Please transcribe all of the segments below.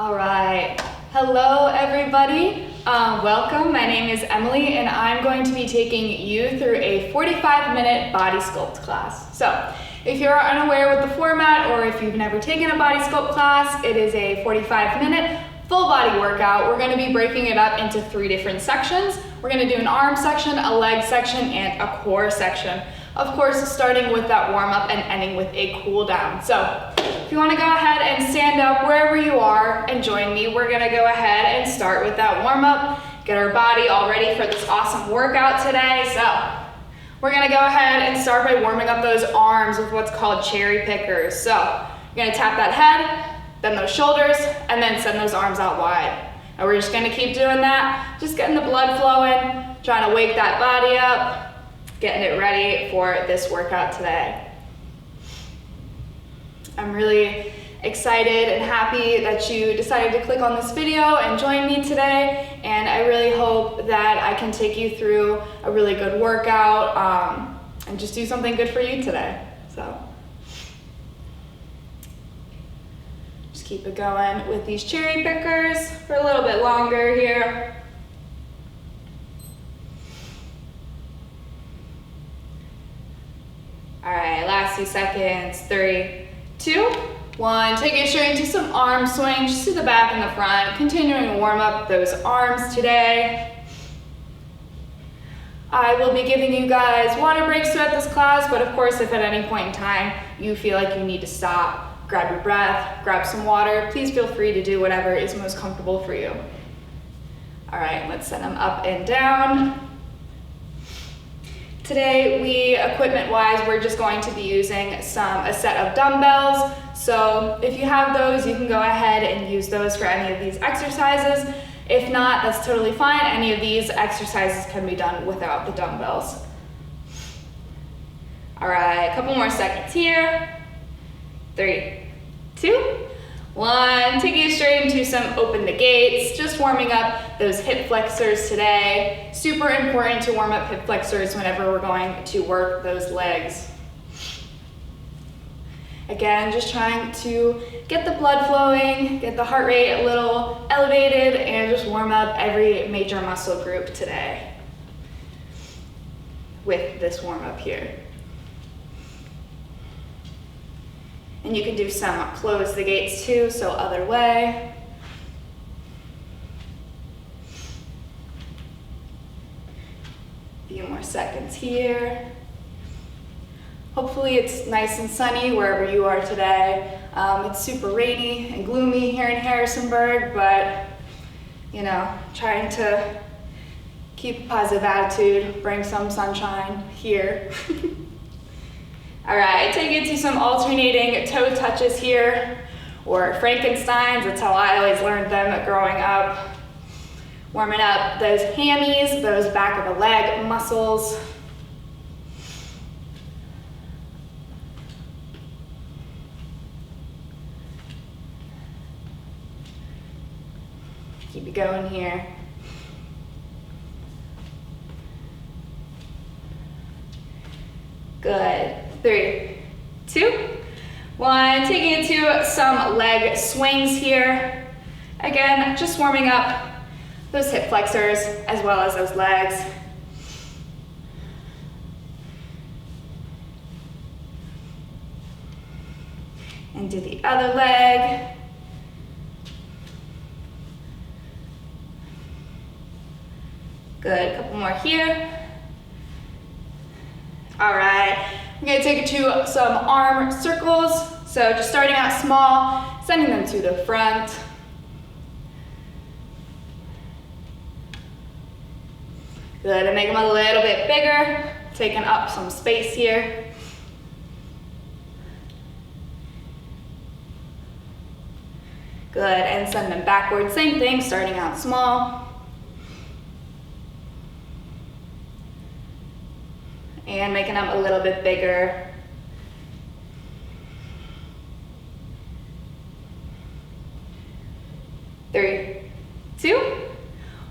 All right, hello everybody. Welcome, my name is Emily and I'm going to be taking you through a 45-minute body sculpt class. So if you're unaware with the format or if you've never taken a body sculpt class, it is a 45-minute full body workout. We're going to be breaking it up into 3 different sections. We're going to do an arm section, a leg section, and a core section. Of course, starting with that warm up and ending with a cool down. So if you want to go ahead and stand up wherever you are and join me, we're going to go ahead and start with that warm up, get our body all ready for this awesome workout today. So we're going to go ahead and start by warming up those arms with what's called cherry pickers. So you're going to tap that head, then those shoulders, and then send those arms out wide. And we're just going to keep doing that, just getting the blood flowing, trying to wake that body up, getting it ready for this workout today. I'm really excited and happy that you decided to click on this video and join me today, and I really hope that I can take you through a really good workout and just do something good for you today. So just keep it going with these cherry pickers for a little bit longer here. All right, last few seconds. 3, 2, 1. Take it straight into some arm swings, just to the back and the front. Continuing to warm up those arms today. I will be giving you guys water breaks throughout this class, but of course, if at any point in time you feel like you need to stop, grab your breath, grab some water, please feel free to do whatever is most comfortable for you. All right, let's send them up and down. Today, equipment-wise, we're just going to be using a set of dumbbells. So if you have those, you can go ahead and use those for any of these exercises. If not, that's totally fine. Any of these exercises can be done without the dumbbells. All right, a couple more seconds here. 3, 2, 1. Take it straight into some open the gates, just warming up those hip flexors today. Super important to warm up hip flexors whenever we're going to work those legs. Again, just trying to get the blood flowing, get the heart rate a little elevated, and just warm up every major muscle group today with this warm up here. And you can do some close the gates too, so other way. A few more seconds here. Hopefully it's nice and sunny wherever you are today. It's super rainy and gloomy here in Harrisonburg, but you know, trying to keep a positive attitude, bring some sunshine here. All right, take it to some alternating toe touches here, or Frankensteins. That's how I always learned them growing up. Warming up those hammies, those back of the leg muscles. Keep it going here. Good. 3, 2, 1. Taking it to some leg swings here. Again, just warming up those hip flexors as well as those legs. And do the other leg. Good. A couple more here. All right. I'm going to take it to some arm circles. So just starting out small, sending them to the front. Good, and make them a little bit bigger, taking up some space here. Good, and send them backwards. Same thing, starting out small. And making them a little bit bigger. Three, 2,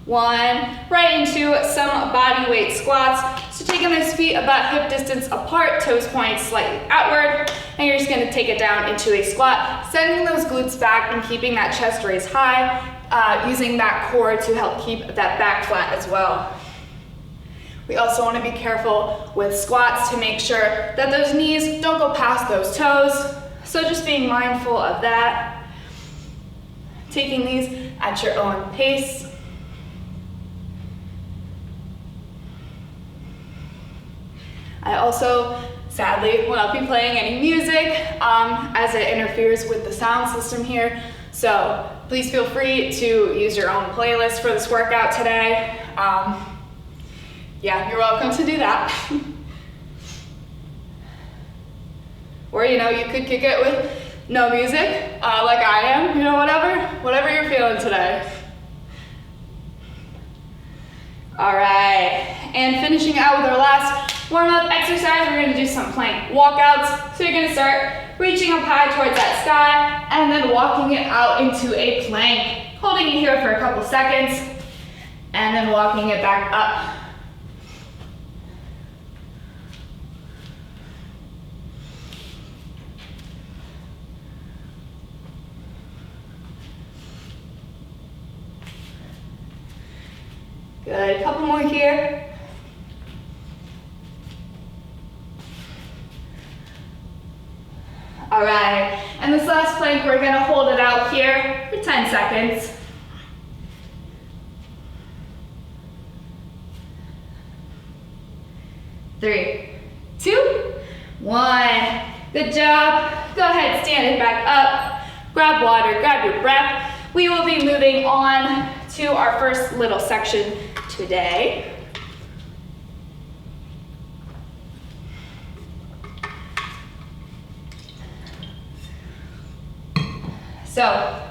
1, right into some body weight squats. So taking those feet about hip distance apart, toes pointing slightly outward, and you're just gonna take it down into a squat, sending those glutes back and keeping that chest raised high, using that core to help keep that back flat as well. We also wanna be careful with squats to make sure that those knees don't go past those toes. So just being mindful of that. Taking these at your own pace. I also, sadly, will not be playing any music as it interferes with the sound system here. So please feel free to use your own playlist for this workout today. Yeah, you're welcome to do that. Or, you know, you could kick it with no music, like I am, you know, whatever you're feeling today. All right, and finishing out with our last warm-up exercise, we're gonna do some plank walkouts. So you're gonna start reaching up high towards that sky and then walking it out into a plank, holding it here for a couple seconds and then walking it back up. Good, a couple more here. All right, and this last plank, we're gonna hold it out here for 10 seconds. Three, 2, 1. Good job. Go ahead, stand it back up. Grab water, grab your breath. We will be moving on to our first little section today. So,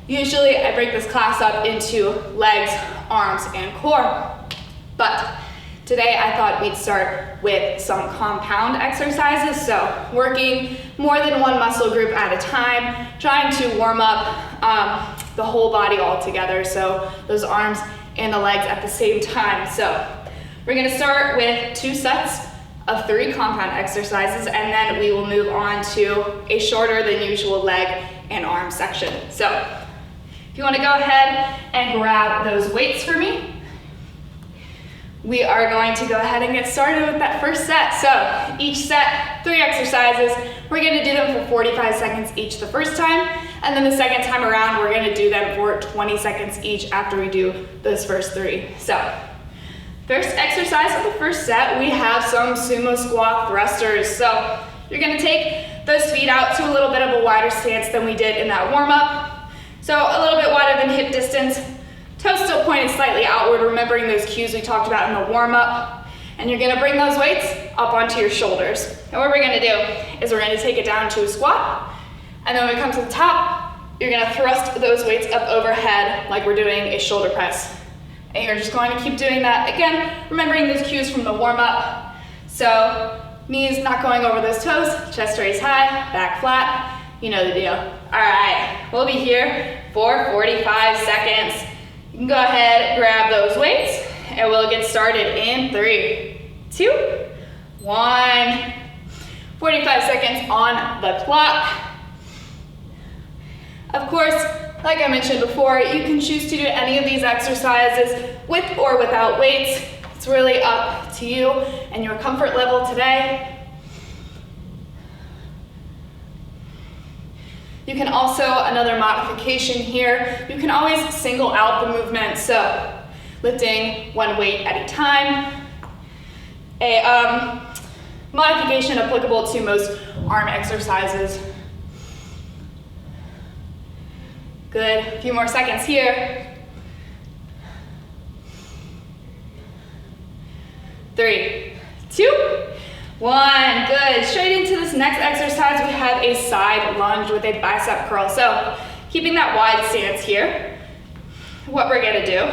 usually I break this class up into legs, arms, and core, but today I thought we'd start with some compound exercises, so working more than one muscle group at a time, trying to warm up the whole body all together, so those arms and the legs at the same time. So we're gonna start with 2 sets of 3 compound exercises, and then we will move on to a shorter than usual leg and arm section. So if you wanna go ahead and grab those weights for me, we are going to go ahead and get started with that first set. So each set, 3 exercises. We're gonna do them for 45 seconds each the first time, and then the second time around, we're gonna do them for 20 seconds each after we do those first 3. So first exercise of the first set, we have some sumo squat thrusters. So you're gonna take those feet out to a little bit of a wider stance than we did in that warm up. So a little bit wider than hip distance. Toes still pointed slightly outward, remembering those cues we talked about in the warm-up. And you're gonna bring those weights up onto your shoulders. And what we're gonna do is we're gonna take it down to a squat. And then when we come to the top, you're gonna thrust those weights up overhead like we're doing a shoulder press. And you're just going to keep doing that. Again, remembering those cues from the warm-up. So knees not going over those toes, chest raised high, back flat. You know the deal. All right, we'll be here for 45 seconds. You can go ahead, grab those weights, and we'll get started in 3, 2, 1. 45 seconds on the clock. Of course, like I mentioned before, you can choose to do any of these exercises with or without weights. It's really up to you and your comfort level today. You can also, another modification here, you can always single out the movement, so lifting one weight at a time. A modification applicable to most arm exercises. Good, a few more seconds here. 3, 2, 1, good. Straight into this next exercise, we have a side lunge with a bicep curl. So keeping that wide stance here, what we're gonna do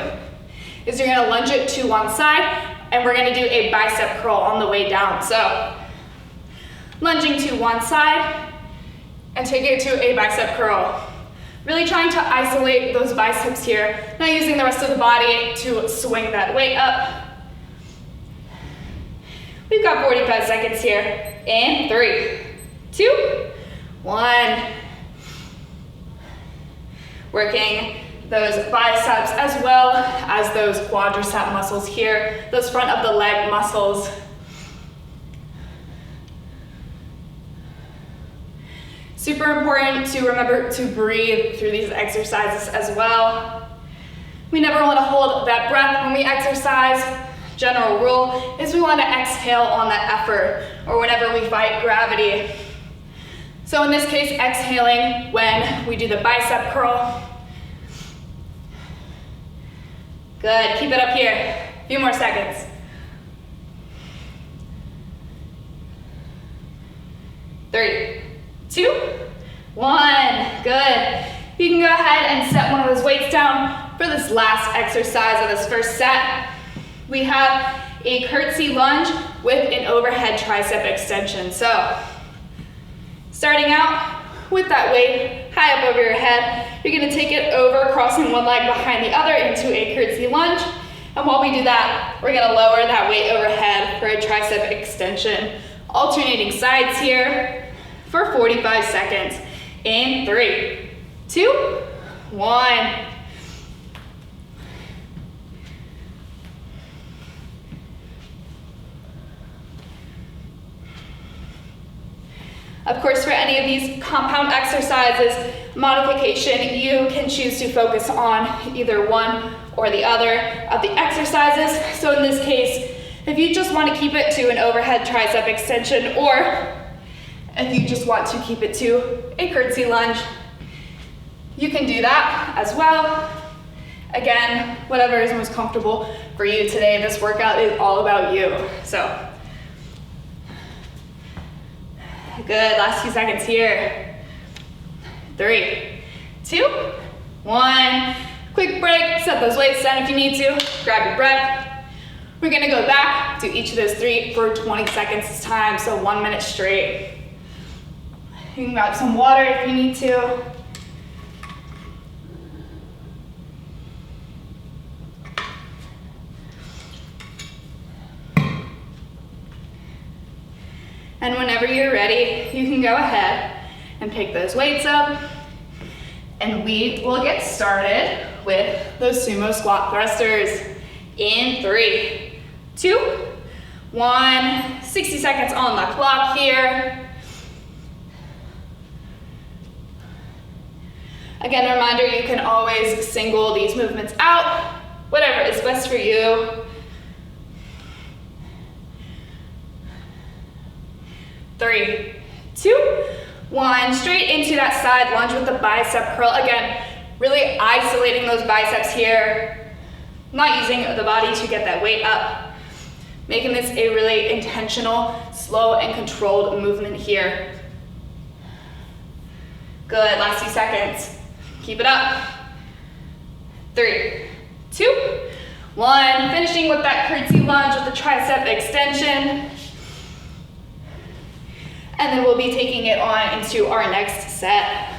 is you're gonna lunge it to one side and we're gonna do a bicep curl on the way down. So lunging to one side and take it to a bicep curl. Really trying to isolate those biceps here, not using the rest of the body to swing that weight up. We've got 45 seconds here. In 3, 2, 1. Working those biceps as well as those quadricep muscles here, those front of the leg muscles. Super important to remember to breathe through these exercises as well. We never want to hold that breath when we exercise. General rule is we want to exhale on that effort or whenever we fight gravity. So in this case, exhaling when we do the bicep curl. Good, keep it up here. A few more seconds. 3, 2, 1, good. You can go ahead and set one of those weights down for this last exercise of this first set. We have a curtsy lunge with an overhead tricep extension. So, starting out with that weight high up over your head, you're gonna take it over, crossing one leg behind the other into a curtsy lunge. And while we do that, we're gonna lower that weight overhead for a tricep extension. Alternating sides here for 45 seconds. In 3, 2, 1. Of course, for any of these compound exercises, modification, you can choose to focus on either one or the other of the exercises. So in this case, if you just want to keep it to an overhead tricep extension, or if you just want to keep it to a curtsy lunge, you can do that as well. Again, whatever is most comfortable for you today. This workout is all about you. So, good, last few seconds here. 3, 2, 1. Quick break, set those weights down if you need to. Grab your breath. We're gonna go back to each of those 3 for 20 seconds this time, so 1 minute straight. You can grab some water if you need to. And whenever you're ready, you can go ahead and pick those weights up. And we will get started with those sumo squat thrusters. In 3, 2, 1. 60 seconds on the clock here. Again, a reminder, you can always single these movements out, whatever is best for you. 3, 2, 1. Straight into that side lunge with the bicep curl. Again, really isolating those biceps here. Not using the body to get that weight up. Making this a really intentional, slow, and controlled movement here. Good, last few seconds. Keep it up. 3, 2, 1. Finishing with that curtsy lunge with the tricep extension. And then we'll be taking it on into our next set.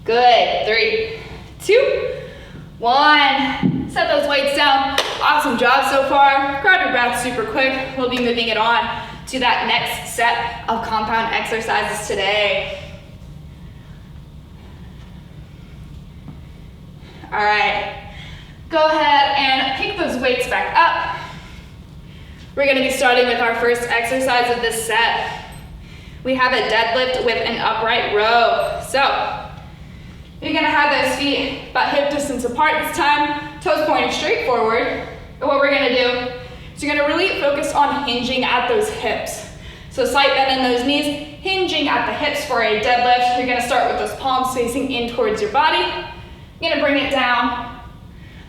Good, 3, 2, 1. Set those weights down. Awesome job so far. Grab your breath super quick. We'll be moving it on to that next set of compound exercises today. All right, go ahead and pick those weights back up. We're gonna be starting with our first exercise of this set. We have a deadlift with an upright row. So, you're gonna have those feet about hip distance apart this time, toes pointing straight forward. And what we're gonna do is you're gonna really focus on hinging at those hips. So slight bend in those knees, hinging at the hips for a deadlift. You're gonna start with those palms facing in towards your body. You're gonna bring it down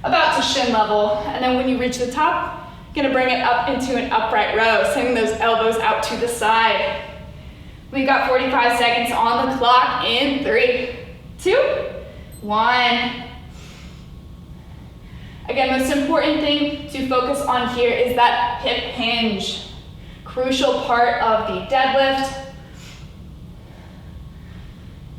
about to shin level. And then when you reach the top, you're gonna bring it up into an upright row, sending those elbows out to the side. We've got 45 seconds on the clock. In 3, 2, 1. Again, most important thing to focus on here is that hip hinge. crucial part of the deadlift.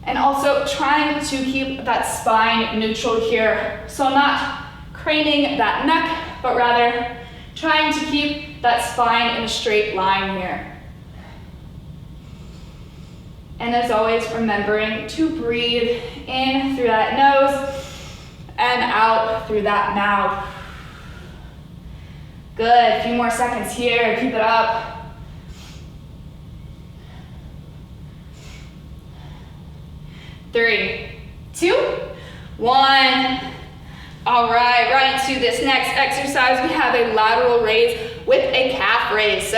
And also trying to keep that spine neutral here. So not craning that neck, but rather trying to keep that spine in a straight line here. And as always, remembering to breathe in through that nose and out through that mouth. Good, a few more seconds here, keep it up. Three, two, one. All right, right into this next exercise. We have a lateral raise with a calf raise. So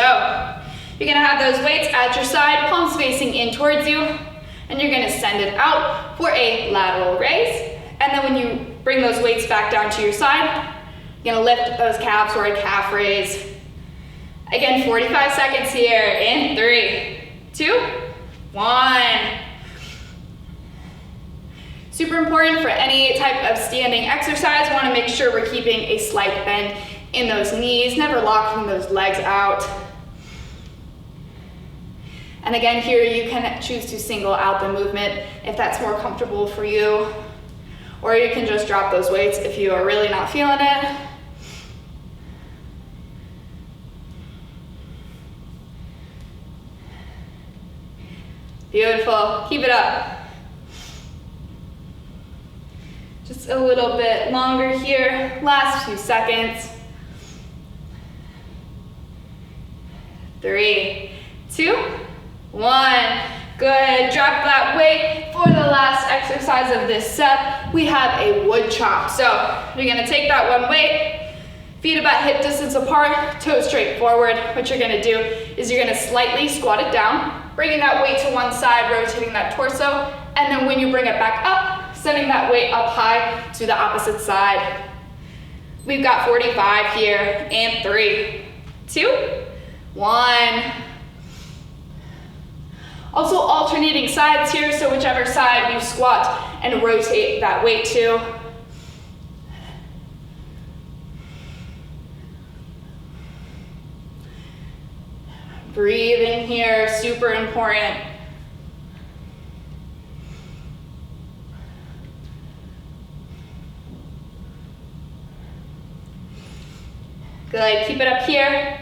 you're gonna have those weights at your side, palms facing in towards you, and you're gonna send it out for a lateral raise. And then when you bring those weights back down to your side, you're gonna lift those calves for a calf raise. Again, 45 seconds here in 3, 2, 1. Super important for any type of standing exercise. Want to make sure we're keeping a slight bend in those knees, never locking those legs out. And again, here you can choose to single out the movement if that's more comfortable for you, or you can just drop those weights if you are really not feeling it. Beautiful, keep it up. Just a little bit longer here, last few seconds. 3, 2, 1. Good, drop that weight. For the last exercise of this set, we have a wood chop. So you're gonna take that one weight, feet about hip distance apart, toes straight forward. What you're gonna do is you're gonna slightly squat it down, bringing that weight to one side, rotating that torso, and then when you bring it back up, sending that weight up high to the opposite side. We've got 45 here, and 3, 2, 1. Also alternating sides here, so whichever side you squat and rotate that weight to. Breathing here, super important. Good, keep it up here.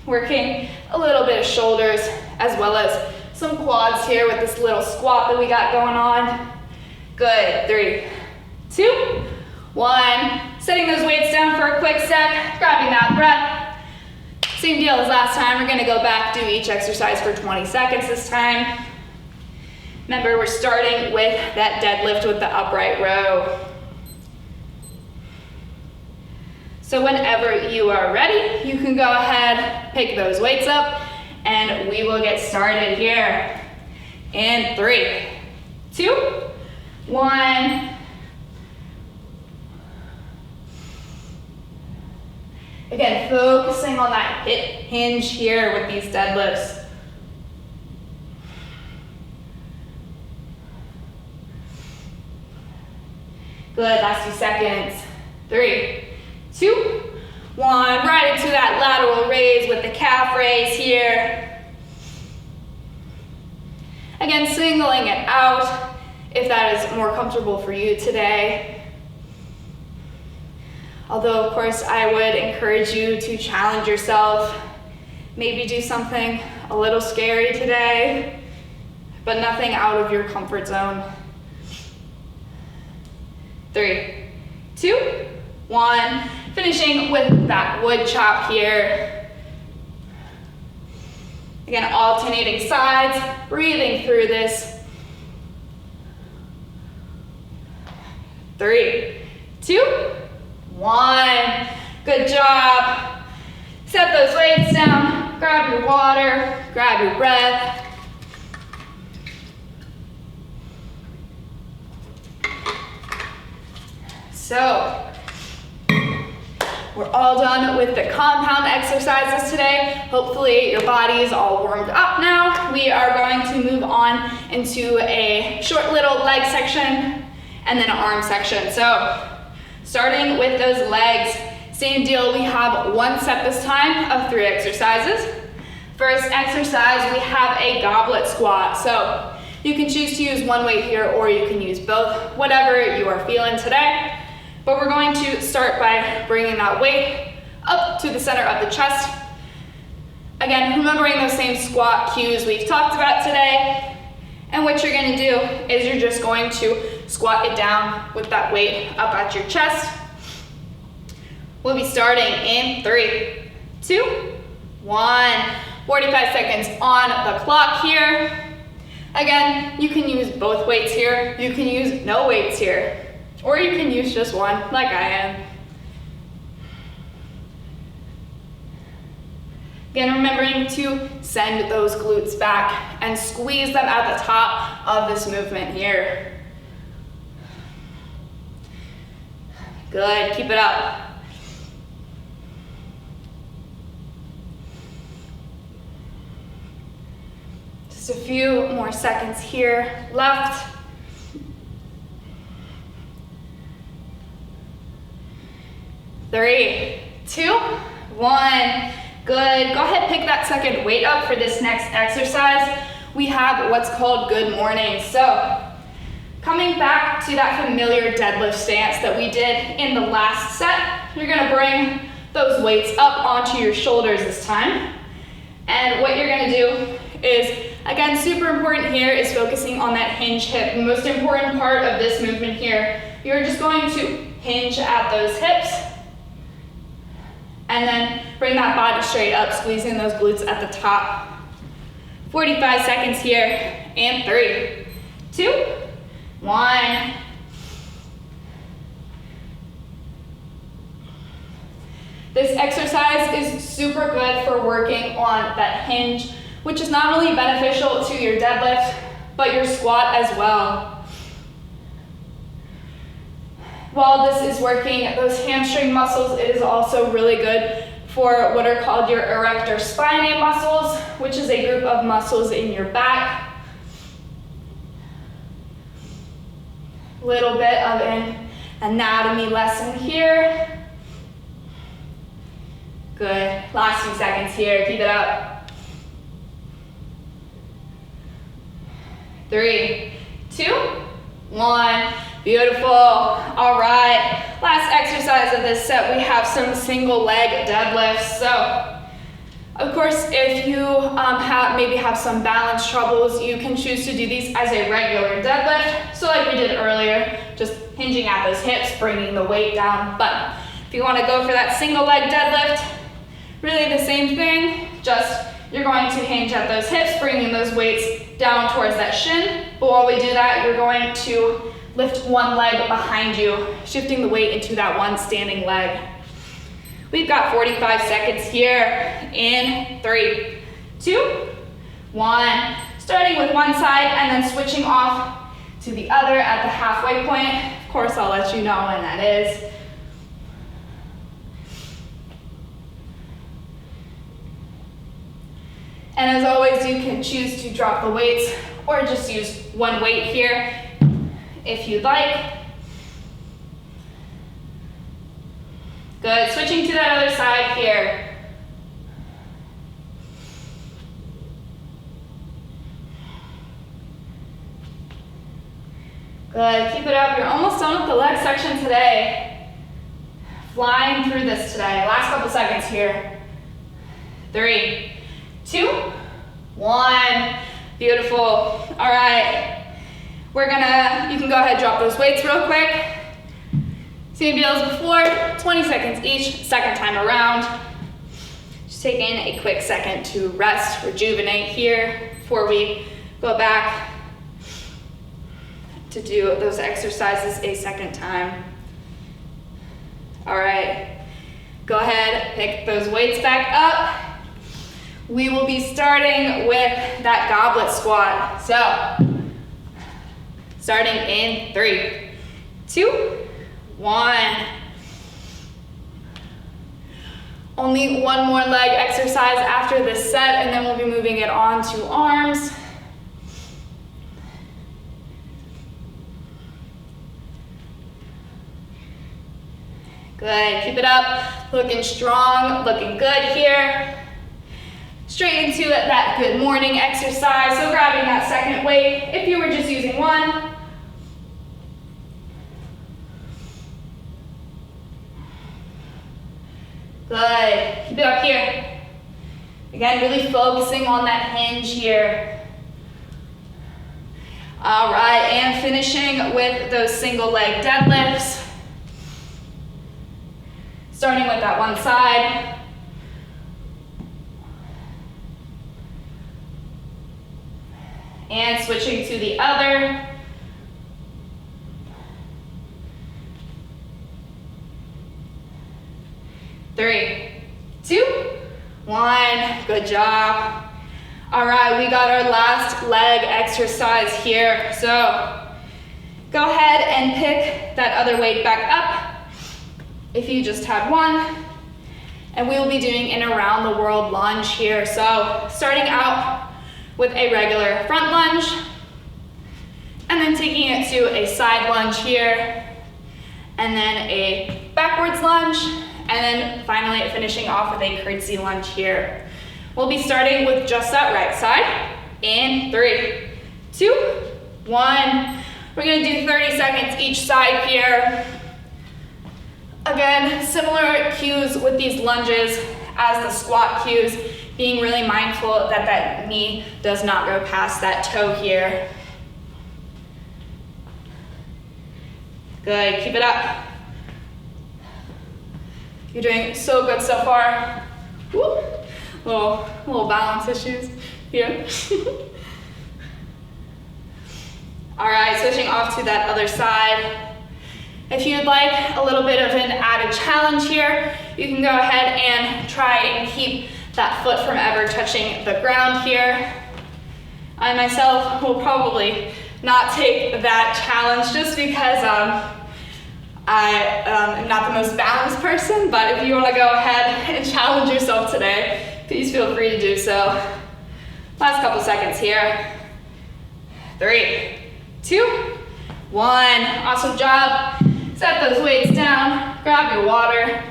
Working a little bit of shoulders as well as some quads here with this little squat that we got going on. Good, 3, 2, 1. Setting those weights down for a quick sec, grabbing that breath. Same deal as last time, we're gonna go back, do each exercise for 20 seconds this time. Remember, we're starting with that deadlift with the upright row. So whenever you are ready, you can go ahead, pick those weights up, and we will get started here. In 3, 2, 1. Again, focusing on that hip hinge here with these deadlifts. Good, last few seconds. 3, 2, 1. Right into that lateral raise with the calf raise here. Again, singling it out if that is more comfortable for you today. Although, of course, I would encourage you to challenge yourself. Maybe do something a little scary today, but nothing out of your comfort zone. 3, 2, 1. Finishing with that wood chop here. Again, alternating sides, breathing through this. 3, 2, 1. Good job. Set those weights down, grab your water, grab your breath. So, we're all done with the compound exercises today. Hopefully your body is all warmed up now. We are going to move on into a short little leg section and then an arm section. So, Starting with those legs, same deal, we have 1 set this time of 3 exercises. First exercise, we have a goblet squat. So you can choose to use one weight here or you can use both, whatever you are feeling today. But we're going to start by bringing that weight up to the center of the chest. Again, remembering those same squat cues we've talked about today. And what you're going to do is you're just going to squat it down with that weight up at your chest. We'll be starting in 3, 2, 1. 45 seconds on the clock here. Again, you can use both weights here. You can use no weights here. Or you can use just one, like I am. Again, remembering to send those glutes back and squeeze them at the top of this movement here. Good, keep it up. Just a few more seconds here left. 3, 2, 1. Good. Go ahead, pick that second weight up for this next exercise. We have what's called good morning. So coming back to that familiar deadlift stance that we did in the last set, you're gonna bring those weights up onto your shoulders this time. And what you're gonna do is, again, super important here is focusing on that hinge hip. The most important part of this movement here, you're just going to hinge at those hips and then bring that body straight up, squeezing those glutes at the top. 45 seconds here, and 3, 2, 1. This exercise is super good for working on that hinge, which is not only beneficial to your deadlift, but your squat as well. While this is working those hamstring muscles, it is also really good for what are called your erector spinae muscles, which is a group of muscles in your back. Little bit of an anatomy lesson here. Good. Last few seconds here. Keep it up. 3, 2, 1. Beautiful. All right. Last exercise of this set, we have some single leg deadlifts. So, of course, if you maybe have some balance troubles, you can choose to do these as a regular deadlift. So like we did earlier, just hinging at those hips, bringing the weight down. But if you want to go for that single leg deadlift, really the same thing, just you're going to hinge at those hips, bringing those weights down towards that shin. But while we do that, you're going to lift one leg behind you, shifting the weight into that one standing leg. We've got 45 seconds here in 3, 2, 1. Starting with one side and then switching off to the other at the halfway point. Of course, I'll let you know when that is. And as always, you can choose to drop the weights or just use one weight here if you'd like. Good, switching to that other side here. Good, keep it up. You're almost done with the leg section today. Flying through this today. Last couple seconds here. 3, 2, 1. Beautiful. All right. You can go ahead and drop those weights real quick. Same deal as before, 20 seconds each, second time around. Just taking a quick second to rest, rejuvenate here before we go back to do those exercises a second time. All right, go ahead, pick those weights back up. We will be starting with that goblet squat. So, starting in 3, 2, 1. Only one more leg exercise after this set, and then we'll be moving it on to arms. Good, keep it up. Looking strong, looking good here. Straight into that good morning exercise. So grabbing that second weight if you were just using one. Good, keep it up here. Again, really focusing on that hinge here. All right, and finishing with those single leg deadlifts. Starting with that one side. And switching to the other. Three, two, one. Good job. All right, we got our last leg exercise here. So go ahead and pick that other weight back up if you just had one. And we will be doing an around the world lunge here. So starting out with a regular front lunge, and then taking it to a side lunge here, and then a backwards lunge, and then finally finishing off with a curtsy lunge here. We'll be starting with just that right side. In 3, 2, 1. We're gonna do 30 seconds each side here. Again, similar cues with these lunges as the squat cues, being really mindful that that knee does not go past that toe here. Good, keep it up. You're doing so good so far. Woo. Little balance issues here. All right, switching off to that other side. If you'd like a little bit of an added challenge here, you can go ahead and try and keep that foot from ever touching the ground here. I myself will probably not take that challenge just because I am not the most balanced person, but if you want to go ahead and challenge yourself today, please feel free to do so. Last couple seconds here. 3, 2, 1. Awesome job. Set those weights down, grab your water.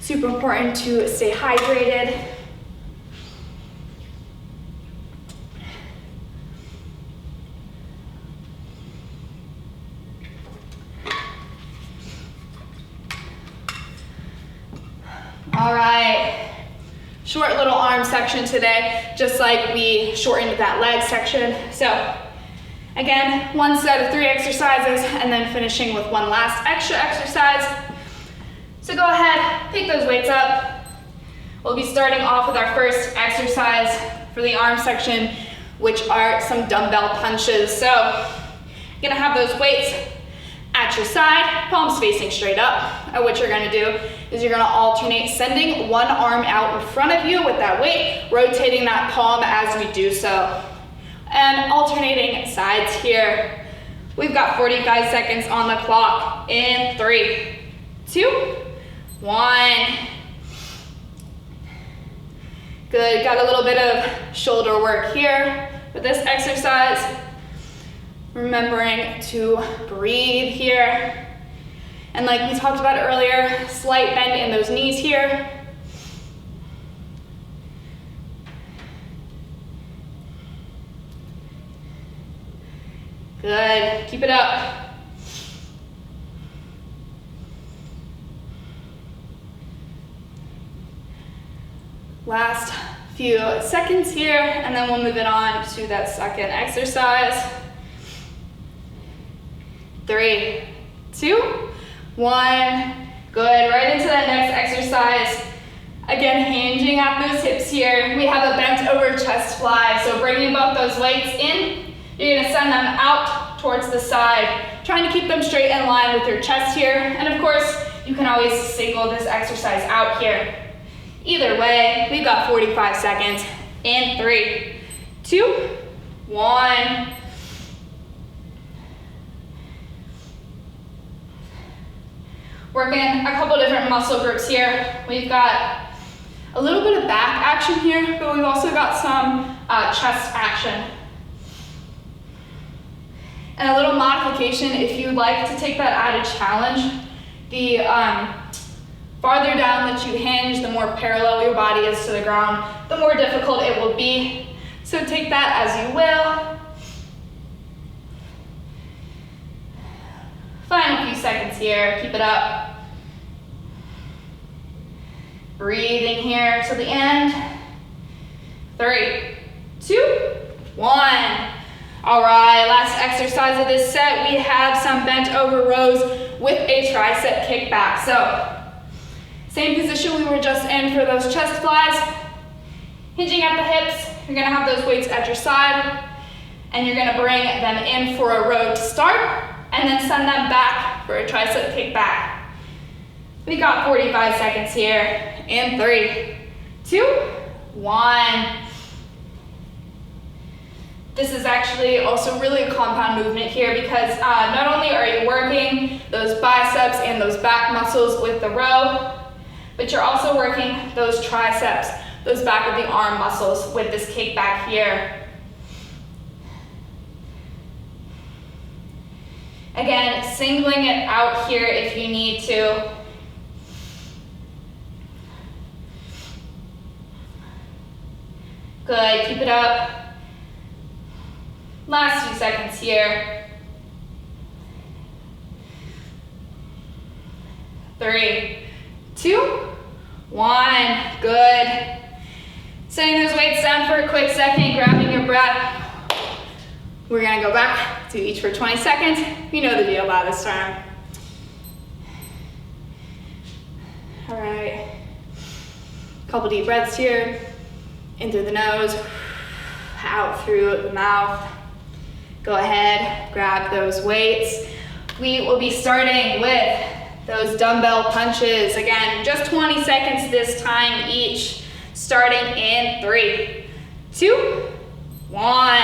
Super important to stay hydrated. All right, short little arm section today, just like we shortened that leg section. So again, one set of 3 exercises and then finishing with one last extra exercise. So go ahead, pick those weights up. We'll be starting off with our first exercise for the arm section, which are some dumbbell punches. So you're gonna have those weights at your side, palms facing straight up. And what you're gonna do is you're gonna alternate sending one arm out in front of you with that weight, rotating that palm as we do so. And alternating sides here. We've got 45 seconds on the clock. In 3, 2, 1. Good, got a little bit of shoulder work here for this exercise. Remembering to breathe here. And like we talked about earlier, slight bend in those knees here. Good, keep it up. Last few seconds here, and then we'll move it on to that second exercise. 3, 2, 1. Good, right into that next exercise. Again, hinging at those hips here. We have a bent over chest fly, so bringing both those weights in. You're gonna send them out towards the side, trying to keep them straight in line with your chest here. And of course, you can always single this exercise out here. Either way, we've got 45 seconds. In 3, 2, 1. Working a couple different muscle groups here. We've got a little bit of back action here, but we've also got some chest action. And a little modification if you'd like to take that added challenge. The farther down that you hinge, the more parallel your body is to the ground, the more difficult it will be. So take that as you will. Final few seconds here, keep it up. Breathing here to the end. 3, 2, 1. All right, last exercise of this set, we have some bent over rows with a tricep kickback. So, same position we were just in for those chest flies. Hinging at the hips, you're gonna have those weights at your side, and you're gonna bring them in for a row to start, and then send them back for a tricep kickback. We got 45 seconds here. In 3, 2, 1. This is actually also really a compound movement here because not only are you working those biceps and those back muscles with the row, but you're also working those triceps, those back of the arm muscles with this kickback here. Again, singling it out here if you need to. Good, keep it up. Last few seconds here. 3, 2, 1, good. Setting those weights down for a quick second, grabbing your breath. We're gonna go back to each for 20 seconds. You know the deal by this time. All right, couple deep breaths here. In through the nose, out through the mouth. Go ahead, grab those weights. We will be starting with those dumbbell punches. Again, just 20 seconds this time each, starting in 3, 2, 1.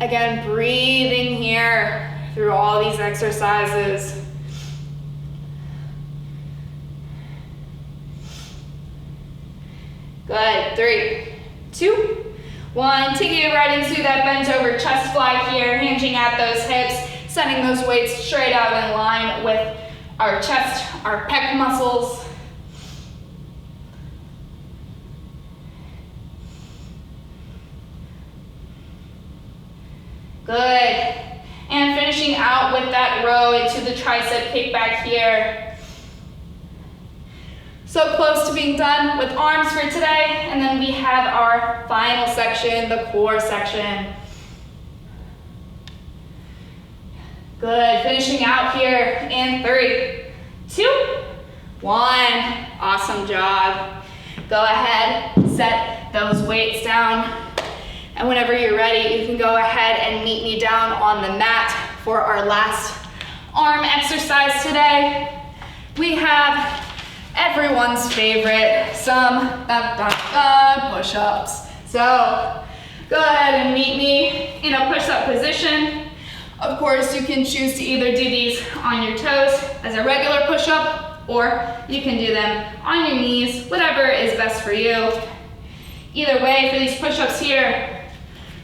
Again, breathing here through all these exercises. Good, 3, 2, 1. Taking it right into that bent over chest fly here, hinging at those hips, sending those weights straight out in line with our chest, our pec muscles. Good. And finishing out with that row into the tricep kickback here. So close to being done with arms for today, and then we have our final section, the core section. Good, finishing out here in 3, 2, 1. Awesome job. Go ahead, set those weights down, and whenever you're ready, you can go ahead and meet me down on the mat for our last arm exercise today. We have everyone's favorite, some push-ups. So go ahead and meet me in a push-up position. Of course, you can choose to either do these on your toes as a regular push-up, or you can do them on your knees, whatever is best for you. Either way, for these push-ups here,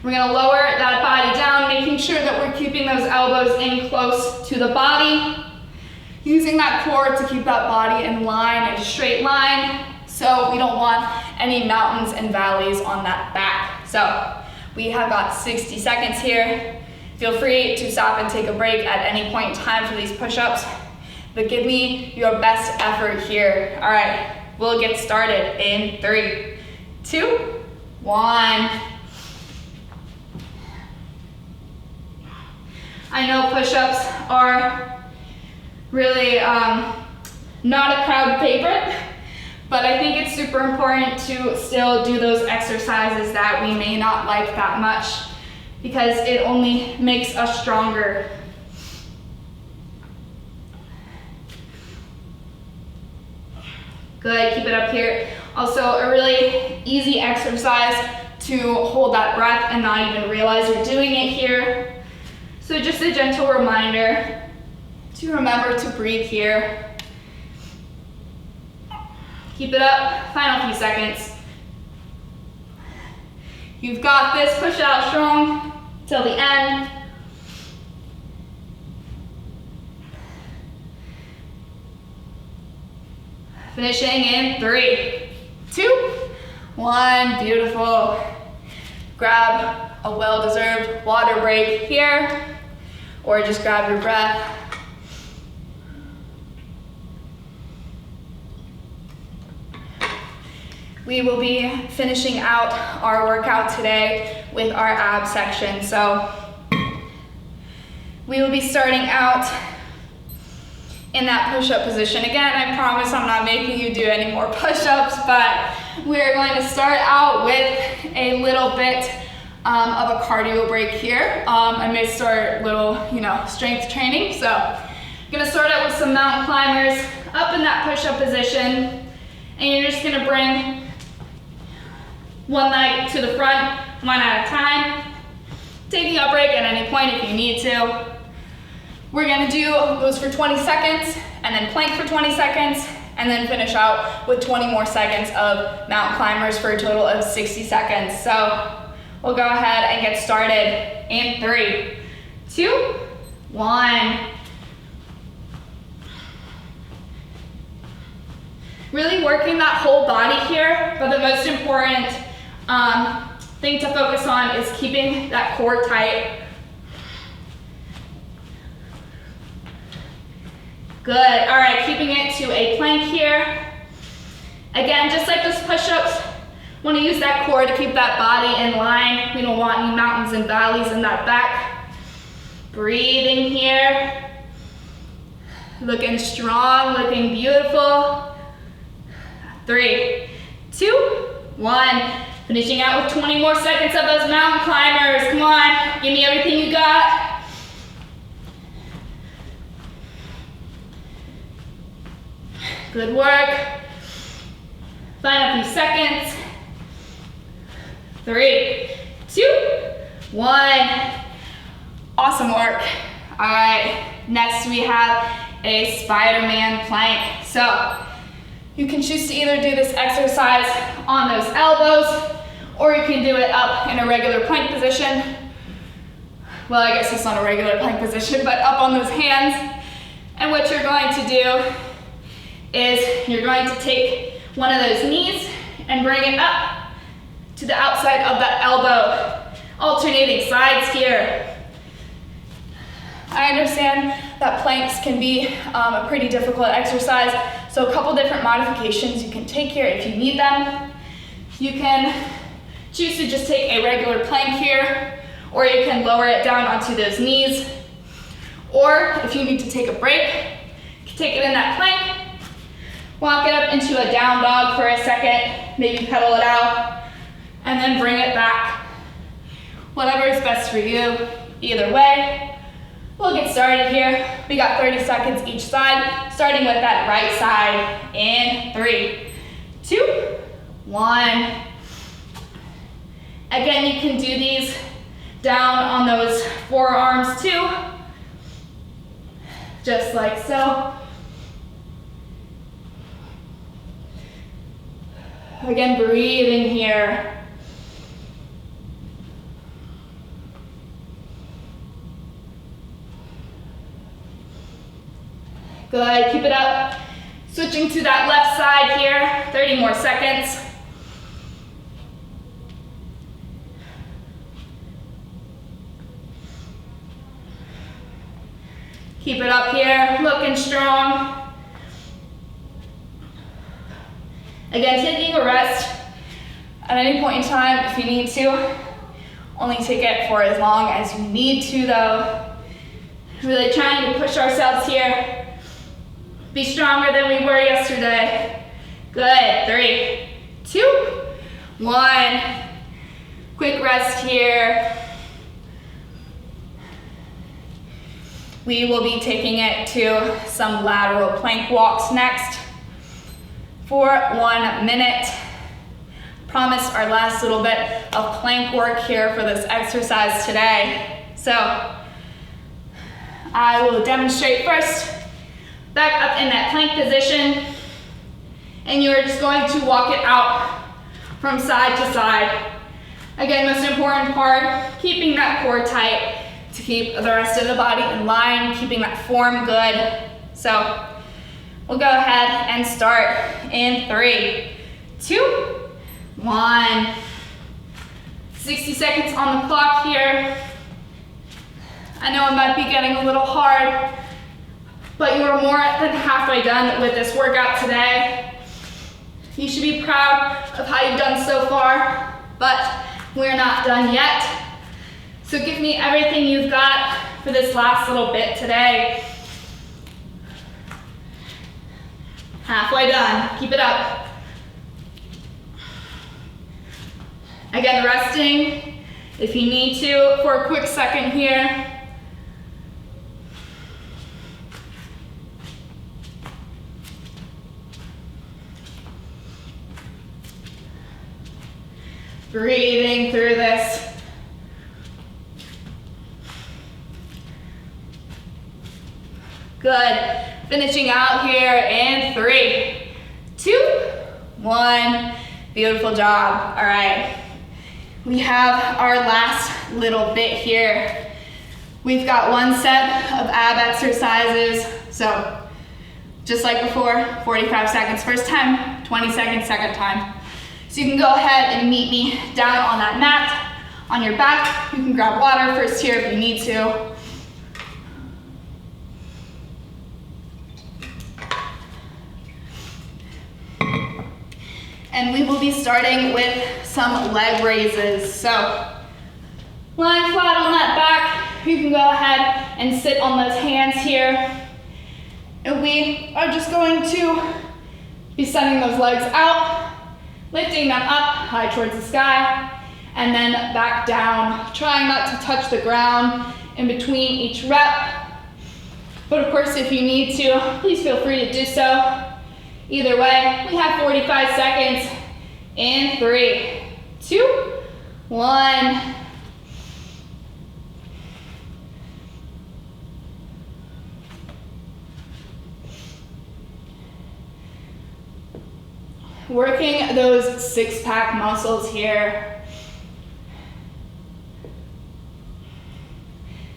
we're gonna lower that body down, making sure that we're keeping those elbows in close to the body. Using that core to keep that body in line, in a straight line, so we don't want any mountains and valleys on that back. So we have got 60 seconds here. Feel free to stop and take a break at any point in time for these push-ups, but give me your best effort here. All right, we'll get started in 3, 2, 1. I know push-ups are really not a crowd favorite, but I think it's super important to still do those exercises that we may not like that much, because it only makes us stronger. Good, keep it up here. Also, a really easy exercise to hold that breath and not even realize you're doing it here. So just a gentle reminder to remember to breathe here. Keep it up, final few seconds. You've got this, push it out strong till the end. Finishing in 3, 2, 1. Beautiful. Grab a well-deserved water break here, or just grab your breath. We will be finishing out our workout today with our ab section. So we will be starting out in that push-up position. Again, I promise I'm not making you do any more push-ups, but we're going to start out with a little bit of a cardio break here. I may start a little, strength training. So I'm gonna start out with some mountain climbers up in that push-up position, and you're just gonna bring one leg to the front, one at a time, taking a break at any point if you need to. We're gonna do those for 20 seconds, and then plank for 20 seconds, and then finish out with 20 more seconds of mountain climbers for a total of 60 seconds. So we'll go ahead and get started in 3, 2, 1. Really working that whole body here, but the most important thing to focus on is keeping that core tight. Good. All right, keeping it to a plank here. Again, just like those push-ups, want to use that core to keep that body in line. We don't want any mountains and valleys in that back. Breathing here. Looking strong, looking beautiful. 3, 2, 1. Finishing out with 20 more seconds of those mountain climbers. Come on, give me everything you got. Good work. Final few seconds. 3, 2, 1. Awesome work. All right, next we have a Spider-Man plank. So you can choose to either do this exercise on those elbows, or you can do it up in a regular plank position. Well, I guess it's not a regular plank position, but up on those hands. And what you're going to do is you're going to take one of those knees and bring it up to the outside of that elbow, alternating sides here. I understand that planks can be a pretty difficult exercise, so a couple different modifications you can take here if you need them. You can choose to just take a regular plank here, or you can lower it down onto those knees. Or if you need to take a break, you can take it in that plank, walk it up into a down dog for a second, maybe pedal it out, and then bring it back. Whatever is best for you, either way. We'll get started here. We got 30 seconds each side, starting with that right side in 3, 2, 1. Again, you can do these down on those forearms too, just like so. Again, breathing here. Good, keep it up. Switching to that left side here, 30 more seconds. Keep it up here, looking strong. Again, taking a rest at any point in time if you need to. Only take it for as long as you need to though. Really trying to push ourselves here. Be stronger than we were yesterday. Good, 3, 2, 1. Quick rest here. We will be taking it to some lateral plank walks next for 1 minute. Promise our last little bit of plank work here for this exercise today. So I will demonstrate first. Back up in that plank position, and you're just going to walk it out from side to side. Again, most important part, keeping that core tight to keep the rest of the body in line, keeping that form good. So We'll go ahead and start in 3, 2, 1. 60 seconds on the clock here. I know it might be getting a little hard, but you are more than halfway done with this workout today. You should be proud of how you've done so far, but we're not done yet. So give me everything you've got for this last little bit today. Halfway done, keep it up. Again, resting if you need to for a quick second here. Breathing through this. Good. Finishing out here in 3, 2, 1. Beautiful job. All right. We have our last little bit here. We've got one set of ab exercises. So just like before, 45 seconds first time, 20 seconds second time. So you can go ahead and meet me down on that mat, on your back. You can grab water first here if you need to. And we will be starting with some leg raises. So lying flat on that back, you can go ahead and sit on those hands here. And we are just going to be sending those legs out, lifting them up high towards the sky, and then back down, trying not to touch the ground in between each rep. But of course, if you need to, please feel free to do so. Either way, we have 45 seconds in 3, 2, 1. Working those six-pack muscles here.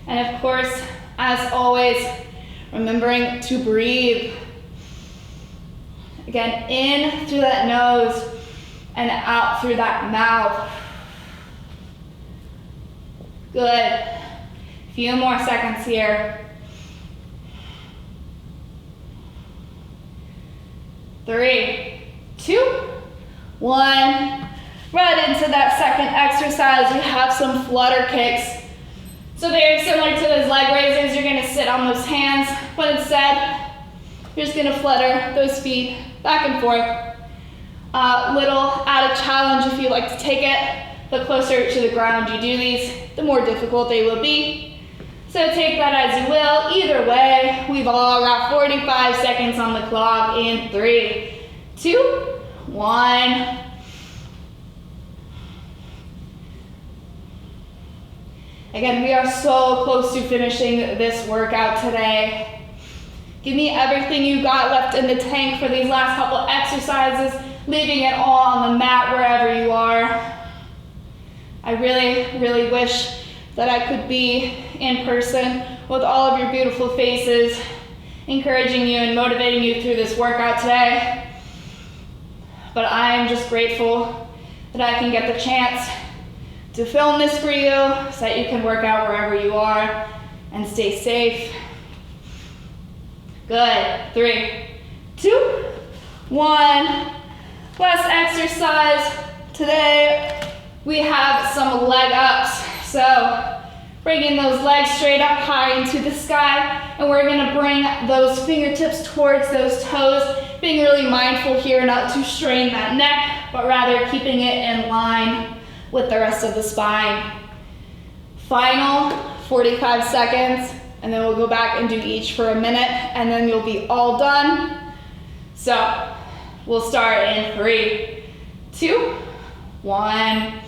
And of course, as always, remembering to breathe. Again, in through that nose and out through that mouth. Good. Few more seconds here. 3, 2, 1. Right into that second exercise, we have some flutter kicks. So very similar to those leg raises, you're gonna sit on those hands, but instead, you're just gonna flutter those feet back and forth. Little added challenge if you like to take it. The closer to the ground you do these, the more difficult they will be. So take that as you will. Either way, we've all got 45 seconds on the clock in 3, 2, 1. Again, we are so close to finishing this workout today. Give me everything you got left in the tank for these last couple exercises, leaving it all on the mat wherever you are. I really, really wish that I could be in person with all of your beautiful faces, encouraging you and motivating you through this workout today. But I am just grateful that I can get the chance to film this for you so that you can work out wherever you are and stay safe. Good. 3, 2, 1. Last exercise today, we have some leg ups. So bringing those legs straight up high into the sky, and we're gonna bring those fingertips towards those toes, being really mindful here not to strain that neck, but rather keeping it in line with the rest of the spine. Final 45 seconds, and then we'll go back and do each for a minute, and then you'll be all done. So we'll start in 3, 2, 1.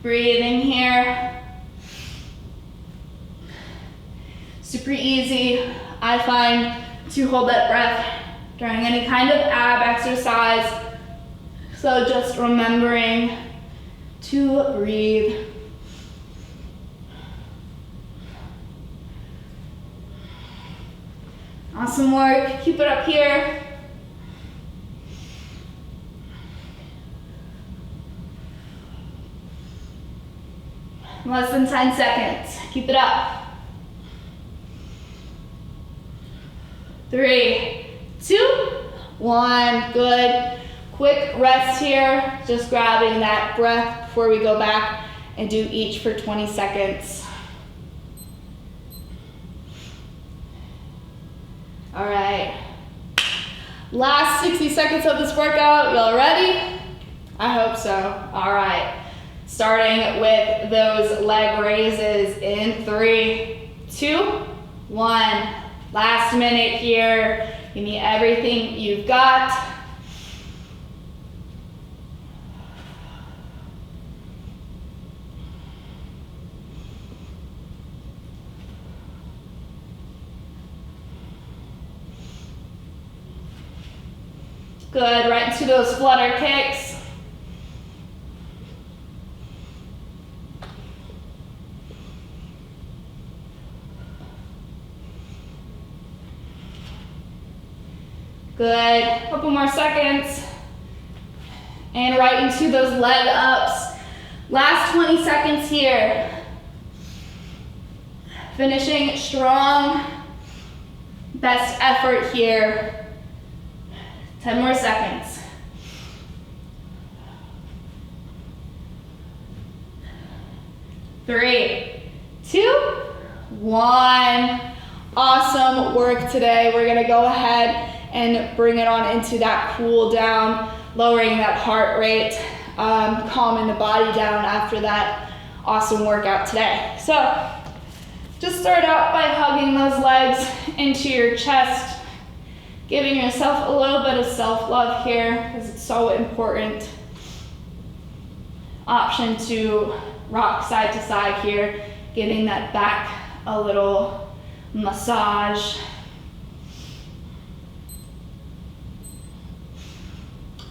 Breathing here. Super easy, I find, to hold that breath during any kind of ab exercise. So just remembering to breathe. Awesome work. Keep it up here. Less than 10 seconds. Keep it up. 3, 2, 1. Good. Quick rest here. Just grabbing that breath before we go back and do each for 20 seconds. All right. Last 60 seconds of this workout. Y'all ready? I hope so. All right. Starting with those leg raises in 3, 2, 1. Last minute here. Give me everything you've got. Good, right into those flutter kicks. Good, couple more seconds. And right into those leg ups. Last 20 seconds here. Finishing strong. Best effort here. 10 more seconds. 3, 2, 1. Awesome work today. We're gonna go ahead and bring it on into that cool down, lowering that heart rate, calming the body down after that awesome workout today. So just start out by hugging those legs into your chest, giving yourself a little bit of self-love here because it's so important. Option to rock side to side here, giving that back a little massage.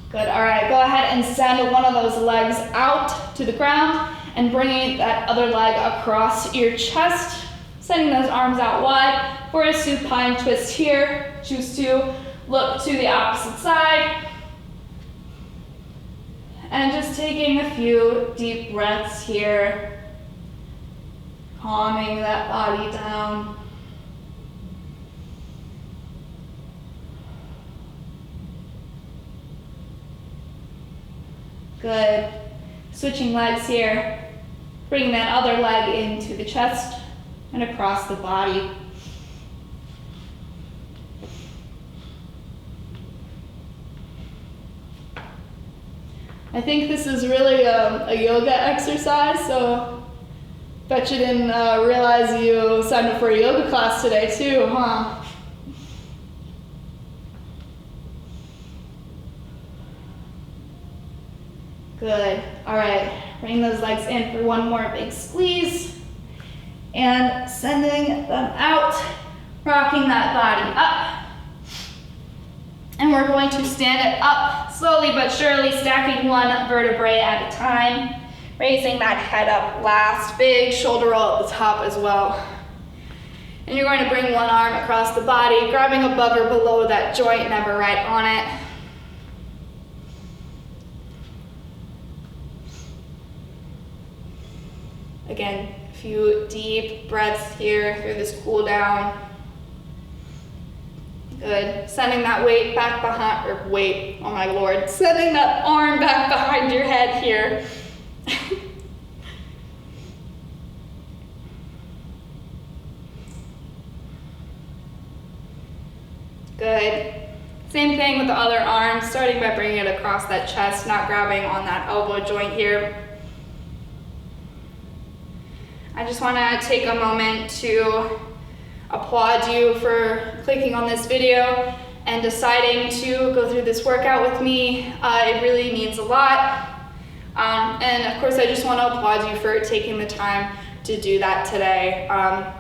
Good, all right, go ahead and send one of those legs out to the ground and bringing that other leg across your chest, sending those arms out wide for a supine twist here. Choose to look to the opposite side. And just taking a few deep breaths here, calming that body down. Good. Switching legs here. Bring that other leg into the chest and across the body. I think this is really a yoga exercise, so bet you didn't realize you signed up for a yoga class today too, huh? Good. All right, bring those legs in for one more big squeeze and sending them out, rocking that body up. And we're going to stand it up slowly but surely, stacking one vertebrae at a time, raising that head up last, big shoulder roll at the top as well. And you're going to bring one arm across the body, grabbing above or below that joint, never right on it. Again, a few deep breaths here through this cool down. Good. Sending that weight back behind, or weight, oh my lord. Sending that arm back behind your head here. Good. Same thing with the other arm, starting by bringing it across that chest, not grabbing on that elbow joint here. I just want to take a moment to applaud you for clicking on this video and deciding to go through this workout with me. It really means a lot. And of course, I just want to applaud you for taking the time to do that today.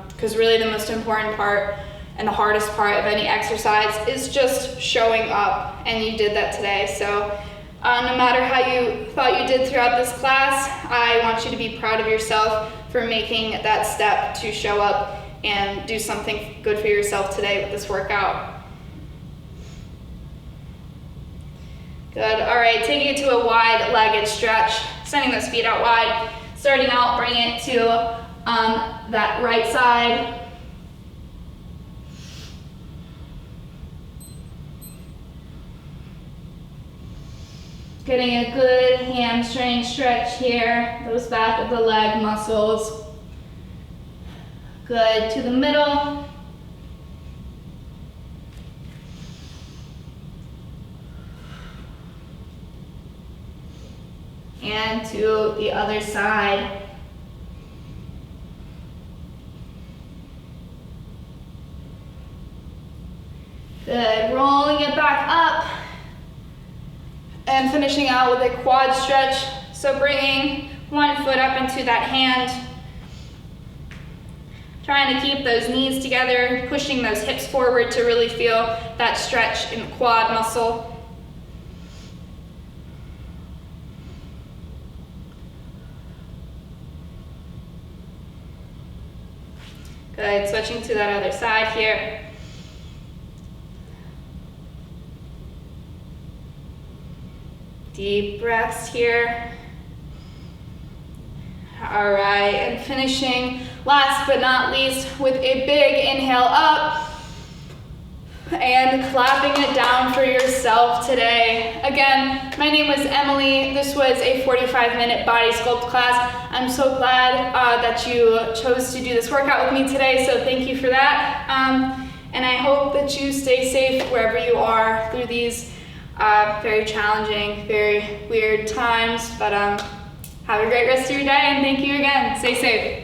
Because really the most important part and the hardest part of any exercise is just showing up, and you did that today. So no matter how you thought you did throughout this class, I want you to be proud of yourself for making that step to show up and do something good for yourself today with this workout. Good, all right, taking it to a wide-legged stretch, sending those feet out wide. Starting out, bring it to that right side. Getting a good hamstring stretch here, those back of the leg muscles. Good, to the middle. And to the other side. Good, rolling it back up. And finishing out with a quad stretch. So bringing one foot up into that hand. Trying to keep those knees together, pushing those hips forward to really feel that stretch in the quad muscle. Good, switching to that other side here. Deep breaths here. All right, and finishing last but not least with a big inhale up and clapping it down for yourself today. Again, my name was Emily. This was a 45-minute body sculpt class. I'm so glad that you chose to do this workout with me today, so thank you for that. And I hope that you stay safe wherever you are through these very challenging, very weird times, but have a great rest of your day, and thank you again. Stay safe.